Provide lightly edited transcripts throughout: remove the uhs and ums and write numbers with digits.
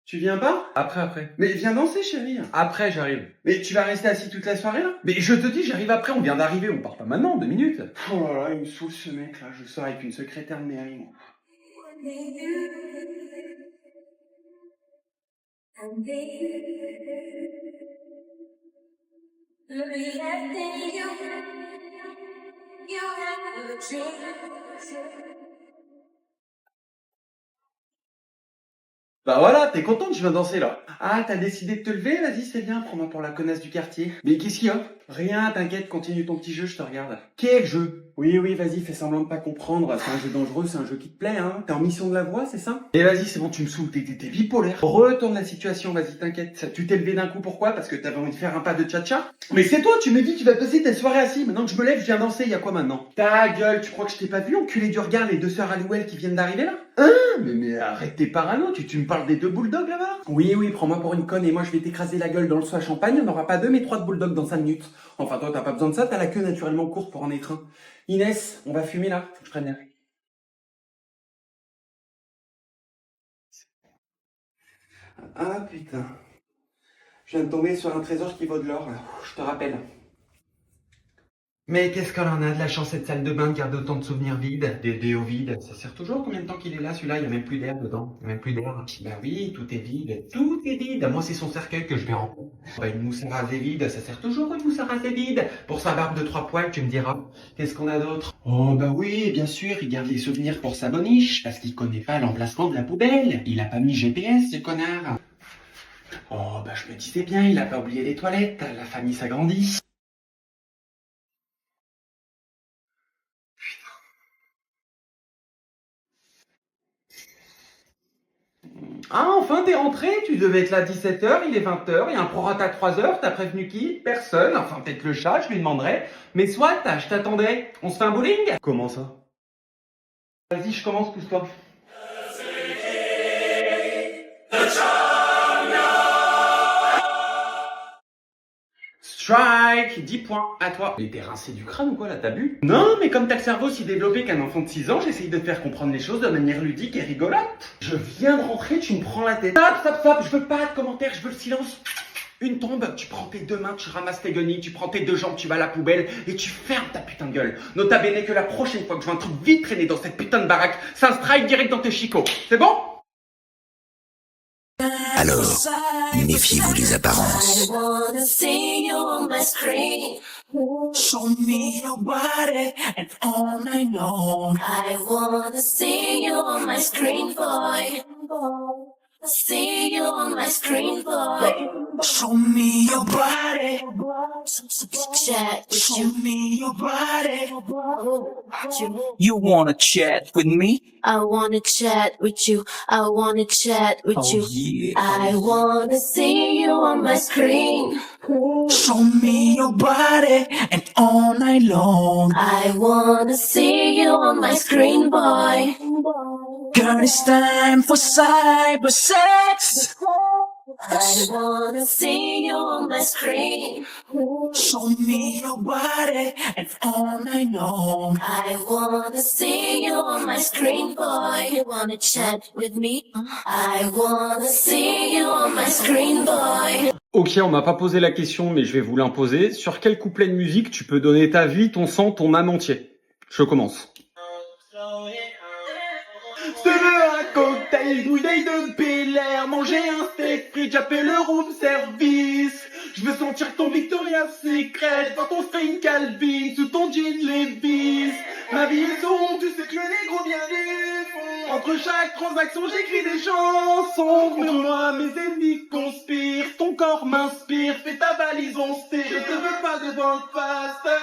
Tu viens pas? Après. Mais viens danser, chérie. Après, j'arrive. Mais tu vas rester assis toute la soirée, là? Mais je te dis, j'arrive après, on vient d'arriver, on part pas maintenant, 2 minutes. Oh là là, il me saoule ce mec, là. Je sors avec une secrétaire de mairie, moi. Bah voilà, t'es contente, je viens danser, là. Ah, t'as décidé de te lever? Vas-y, c'est bien, prends-moi pour la connasse du quartier. Mais qu'est-ce qu'il y a? Rien, t'inquiète, continue ton petit jeu, je te regarde. Quel jeu? Oui, vas-y, fais semblant de pas comprendre. C'est un jeu dangereux, c'est un jeu qui te plaît, hein. T'es en mission de la voix, c'est ça? Mais vas-y, c'est bon, tu me saoules, t'es bipolaire. Retourne la situation, vas-y, t'inquiète. Tu t'es levé d'un coup, pourquoi? Parce que t'avais envie de faire un pas de tcha-tcha? Mais c'est toi, tu me dis que tu vas passer ta soirée assis. Maintenant que je me lève, je viens danser, y a quoi maintenant? Ta gueule, tu crois que je t'ai pas vu, enculé du regard, les deux sœurs Halliwell qui viennent d'arriver là? Mais arrête tes parano, tu me parles des 2 bulldogs là-bas? Oui, prends-moi pour une conne et moi je vais t'écraser la gueule dans le seau à champagne, on n'aura pas 2 mais 3 de bulldog dans 5 minutes. Enfin toi t'as pas besoin de ça, t'as la queue naturellement courte pour en être un. Inès, on va fumer là, faut que je prenne l'air. Ah putain. Je viens de tomber sur un trésor qui vaut de l'or là, je te rappelle. Mais qu'est-ce qu'elle en a de la chance, cette salle de bain de garder autant de souvenirs vides? Des déos vides, Ça sert toujours, combien de temps qu'il est là celui-là? Il y a même plus d'air dedans. même plus d'air. Bah oui, tout est vide. Tout est vide. Moi, c'est son cercueil que je vais remplir. Bah, une mousse à raser vide, ça sert toujours une mousse à raser vide. Pour sa barbe de 3 poils, tu me diras. Qu'est-ce qu'on a d'autre? Oh bah oui, bien sûr, il garde les souvenirs pour sa boniche, parce qu'il connaît pas l'emplacement de la poubelle. Il a pas mis GPS, ce connard. Oh bah je me disais bien, il a pas oublié les toilettes, la famille s'agrandit. Ah, enfin, t'es rentré? Tu devais être là à 17h, il est 20h, il y a un prorata à 3h, t'as prévenu qui? Personne. Enfin, peut-être le chat, je lui demanderai. Mais soit, je t'attendrai. On se fait un bowling? Comment ça? Vas-y, je commence, pousse-toi. Strike! 10 points, à toi. Mais t'es rincé du crâne ou quoi là, t'as bu? Non, mais comme t'as le cerveau aussi développé qu'un enfant de 6 ans, j'essaye de te faire comprendre les choses de manière ludique et rigolote. Je viens de rentrer, tu me prends la tête. Stop, je veux pas de commentaires, je veux le silence. Une tombe, tu prends tes 2 mains, tu ramasses tes guenilles, tu prends tes 2 jambes, tu vas à la poubelle et tu fermes ta putain de gueule. Nota bene que la prochaine fois que je vois un truc vite traîner dans cette putain de baraque, c'est un strike direct dans tes chicots. C'est bon? Alors, méfiez-vous des apparences. I wanna see you on my screen. Show me your body and all night long. I wanna see you on my screen, boy. See you on my screen, boy. Show me your body. Chat with Show you. me your body. You. You wanna chat with me? I wanna chat with you. I wanna chat with Oh you. yeah. I wanna see you on my screen. Show me your body and all night long. I wanna see you on my screen, boy. Girl, it's time for cyber sex. I wanna see you on my screen. Show me your body and all night long. I wanna see you on my screen, boy. You wanna chat with me? I wanna see you on my screen, boy. Ok, on m'a pas posé la question, mais je vais vous l'imposer. Sur quel couplet de musique tu peux donner ta vie, ton sang, ton âme entier? Je commence. Je veux un cocktail, bouteille de Bel Air, manger un steak frites, j'appelle le room service. Je veux sentir ton Victoria's Secret, voir ton Fine Calvin, sous ton jean Levi's. Ma vie est sombre, tu sais que le négro vient du fond. Entre chaque transaction, j'écris des chansons. Pour moi, mes ennemis conspirent, ton corps m'inspire. Fais ta valise, on se tire, je te veux pas devant le pasteur.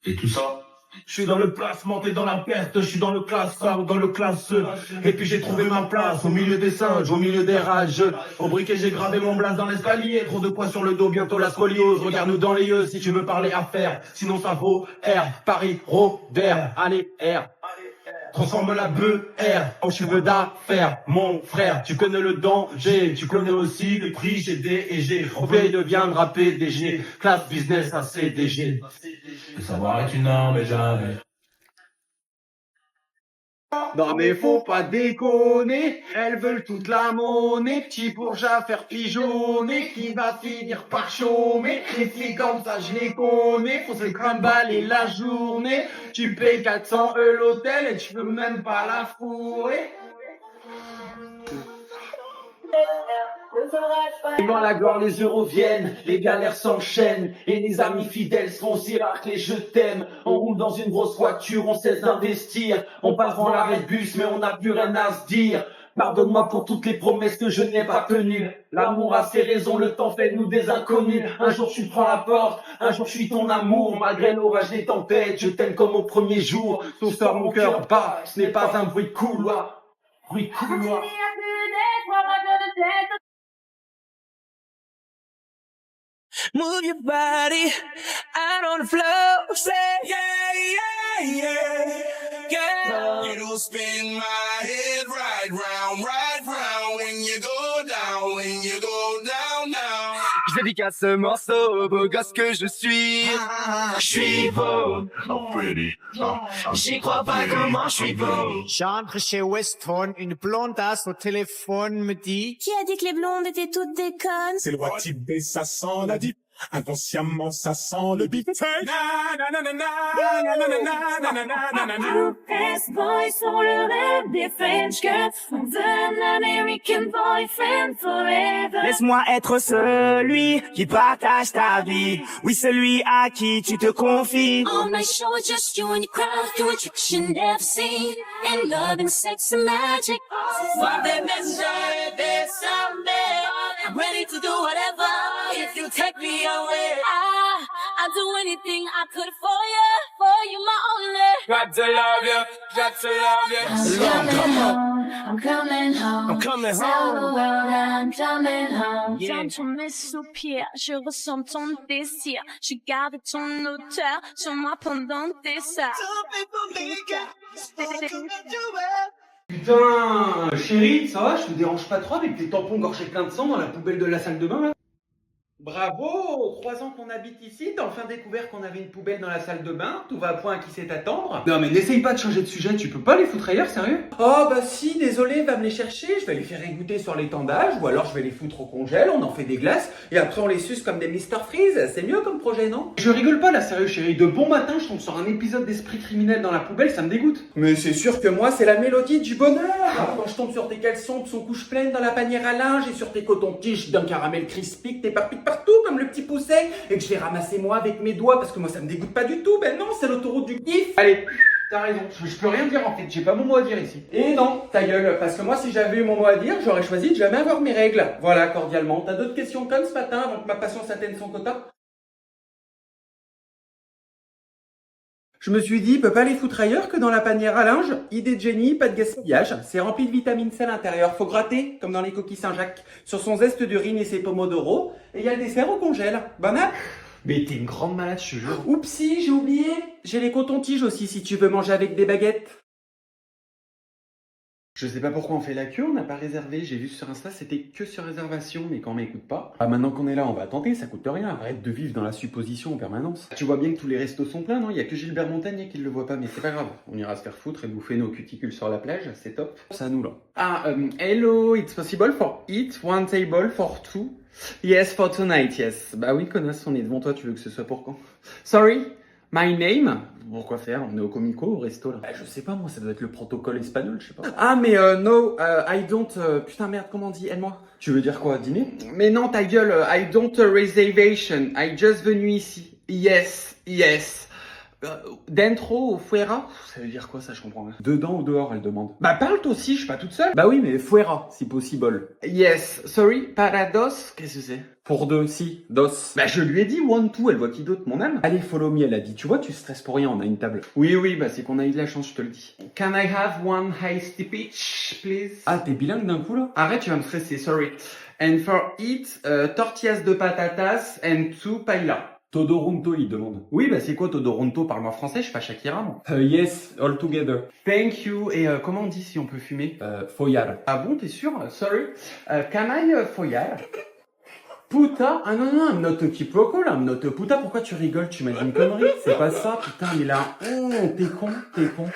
Et tout ça, je suis dans le placement, t'es dans la peste, je suis dans le classeur, dans le classeux. Et puis j'ai trouvé ma place, au milieu des singes, au milieu des rages. Au briquet j'ai gravé mon blaze dans l'escalier, trop de poids sur le dos, bientôt la scoliose. Regarde-nous dans les yeux si tu veux parler affaires, sinon ça vaut R, Paris, Robert, allez R. transforme la BR en cheveux d'affaires. Mon frère, tu connais le danger, tu connais aussi le prix GD et G. On paye deviendra PDG, classe business à CDG. Le savoir est une arme et jamais. Non mais faut pas déconner, elles veulent toute la monnaie, petit bourgeois faire pigeonner, qui va finir par chômer, les filles comme ça je les connais, faut se trimballer la journée, tu payes 400 € l'hôtel et tu peux même pas la fourrer. Et quand la gloire, les euros viennent, les galères s'enchaînent, et les amis fidèles seront aussi rares que les je t'aime. On roule dans une grosse voiture, on cesse d'investir, on passe dans l'arrêt de bus, mais on n'a plus rien à se dire. Pardonne-moi pour toutes les promesses que je n'ai pas tenues. L'amour a ses raisons, le temps fait de nous des inconnus. Un jour tu prends la porte, un jour je suis ton amour. Malgré l'orage des tempêtes, je t'aime comme au premier jour. Ton sort mon cœur bat, ce n'est pas un bruit de couloir. Bruit de couloir. Move your body out on the floor. Say yeah, yeah, yeah, girl. It'll spin my head right round when you go down, down. Je dédicace ce morceau au beau gosse que je suis. Je suis beau, j'y crois pas comment je suis beau. J'entre chez Weston, une blondasse au téléphone me dit: Qui a dit que les blondes étaient toutes des connes? C'est le roi Tibet, ça sent la dip. Inconsciemment, ça sent le beat. Best boys sont le rêve des French girls. On veut un American boyfriend forever. Laisse-moi être celui qui partage ta vie. Oui, celui à qui tu te confies. On my show, it's just you and your crowd doing tricks you never seen. And love and sex and magic. For them is there's something. I'm ready to do whatever if you take me away. I'll do anything I could for you, my only. Got to love you, got to love you. I'm coming home. I'm coming Tell the home. world I'm coming home. Yeah. J'entends mes soupirs, je ressens ton désir. Je garde ton odeur sur moi pendant des heures. Putain, chérie, ça va, je te dérange pas trop avec tes tampons gorgés plein de sang dans la poubelle de la salle de bain là? Bravo, 3 ans qu'on habite ici, t'as enfin découvert qu'on avait une poubelle dans la salle de bain, tout va à point à qui sait t'attendre. Non mais n'essaye pas de changer de sujet, tu peux pas les foutre ailleurs, sérieux? Oh bah si, désolé, va me les chercher, je vais les faire égoutter sur l'étendage, ou alors je vais les foutre au congèle, on en fait des glaces, et après on les suce comme des Mr Freeze, c'est mieux comme projet, non? Je rigole pas là, sérieux chérie, de bon matin je tombe sur un épisode d'Esprit criminel dans la poubelle, ça me dégoûte. Mais c'est sûr que moi c'est la mélodie du bonheur. Quand je tombe sur tes caleçons qui sont couches pleines dans la panière à linge, et sur tes cotons-tiges d'un caramel crispy que t'éparpilles partout comme le petit pousset, et que je vais ramasser moi avec mes doigts parce que moi ça me dégoûte pas du tout, ben non, c'est l'autoroute du kiff. Allez, t'as raison, je peux rien dire en fait, j'ai pas mon mot à dire ici. Et non, ta gueule, parce que moi si j'avais eu mon mot à dire, j'aurais choisi de jamais avoir mes règles. Voilà, cordialement. T'as d'autres questions comme ce matin avant que ma patience atteigne son quota? Je me suis dit, peut pas les foutre ailleurs que dans la panière à linge. Idée de génie, pas de gaspillage. C'est rempli de vitamine C à l'intérieur. Faut gratter, comme dans les coquilles Saint-Jacques, sur son zeste d'urine et ses pomodoro. Et il y a le dessert au congèle. Bonne app. Mais t'es une grande malade, je te jure. Oupsie, j'ai oublié. J'ai les cotons-tiges aussi si tu veux manger avec des baguettes. Je sais pas pourquoi on fait la queue, on n'a pas réservé. J'ai vu sur Insta, c'était que sur réservation, mais quand on m'écoute pas. Ah, maintenant qu'on est là, on va tenter, ça coûte rien. Arrête de vivre dans la supposition en permanence. Tu vois bien que tous les restos sont pleins, non? Il y a que Gilbert Montagnier qui le voit pas, mais c'est pas grave. On ira se faire foutre et bouffer nos cuticules sur la plage, c'est top. C'est à nous là. Ah, hello, it's possible for eat one table for two? Yes, for tonight, yes. Bah oui, connasse, on est devant toi, tu veux que ce soit pour quand? Sorry? My name? Pourquoi faire? On est au Comico, au resto là? Bah, je sais pas, moi, ça doit être le protocole espagnol, je sais pas. Ah, mais no, I don't. Putain, merde, comment on dit? Aide-moi. Tu veux dire quoi? Dîner? Mais non, ta gueule, I don't reservation. I just venu ici. Yes, yes. Dentro ou fuera? Ça veut dire quoi ça, je comprends rien. Dedans ou dehors, elle demande. Bah parle toi aussi, je suis pas toute seule. Bah oui, mais fuera, si possible. Yes, sorry, para dos. Qu'est-ce que c'est? Pour deux, si, dos. Bah je lui ai dit one, two, elle voit qui d'autre, mon âme. Allez, follow me, elle a dit. Tu vois, tu stresses pour rien, on a une table. Oui, bah c'est qu'on a eu de la chance, je te le dis. Can I have one iced peach, please? Ah, t'es bilingue d'un coup là? Arrête, tu vas me stresser, sorry. And for it, tortillas de patatas and two paella. Todoronto, il demande. Oui, bah c'est quoi Todoronto? Parle-moi français, je suis pas Shakira, moi. Yes, all together. Thank you. Et comment on dit si on peut fumer? Foyard. Ah bon, t'es sûr? Sorry. Can I foyard? Puta? Ah non, non, I'm not a quiproquo, là, I'm not a puta. Pourquoi tu rigoles? Tu m'as dit une connerie? C'est pas ça, putain, mais là, t'es con, t'es con.